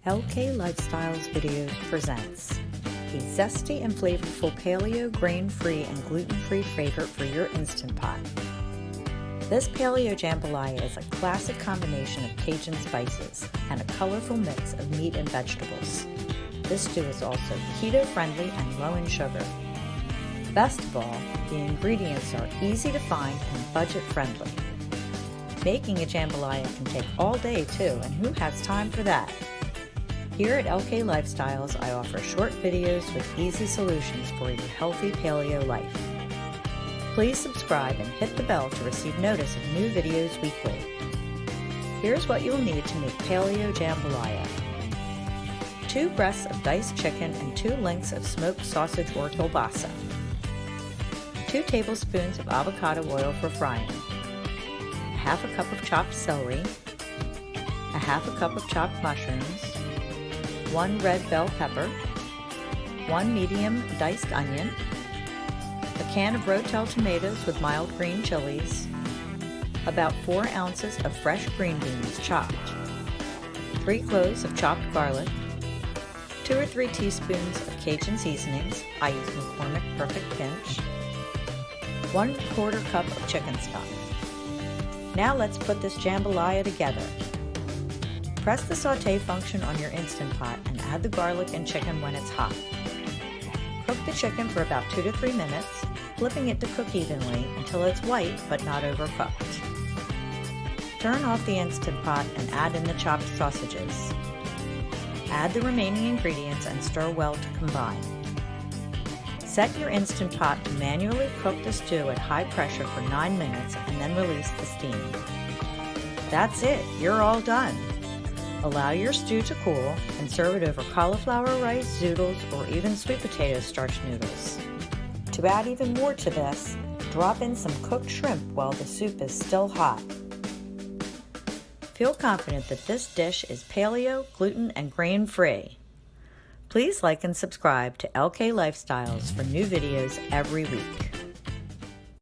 LK Lifestyles Videos presents a zesty and flavorful paleo, grain-free, and gluten-free favorite for your Instant Pot. This Paleo Jambalaya is a classic combination of Cajun spices and a colorful mix of meat and vegetables. This stew is also keto-friendly and low in sugar. Best of all, the ingredients are easy to find and budget-friendly. Making a jambalaya can take all day too, and who has time for that? Here at LK Lifestyles, I offer short videos with easy solutions for your healthy paleo life. Please subscribe and hit the bell to receive notice of new videos weekly. Here's what you'll need to make Paleo Jambalaya. 2 breasts of diced chicken and 2 lengths of smoked sausage or kielbasa. 2 tablespoons of avocado oil for frying. 1/2 cup of chopped celery. 1/2 cup of chopped mushrooms. 1 red bell pepper, 1 medium diced onion, a can of Rotel tomatoes with mild green chilies, about 4 ounces of fresh green beans chopped, 3 cloves of chopped garlic, 2 or 3 teaspoons of Cajun seasonings, I use McCormick Perfect Pinch, 1/4 cup of chicken stock. Now let's put this jambalaya together. Press the sauté function on your Instant Pot and add the garlic and chicken when it's hot. Cook the chicken for about 2 to 3 minutes, flipping it to cook evenly until it's white but not overcooked. Turn off the Instant Pot and add in the chopped sausages. Add the remaining ingredients and stir well to combine. Set your Instant Pot to manually cook the stew at high pressure for 9 minutes and then release the steam. That's it, you're all done. Allow your stew to cool and serve it over cauliflower rice, zoodles, or even sweet potato starch noodles. To add even more to this, drop in some cooked shrimp while the soup is still hot. Feel confident that this dish is paleo, gluten, and grain-free. Please like and subscribe to LK Lifestyles for new videos every week.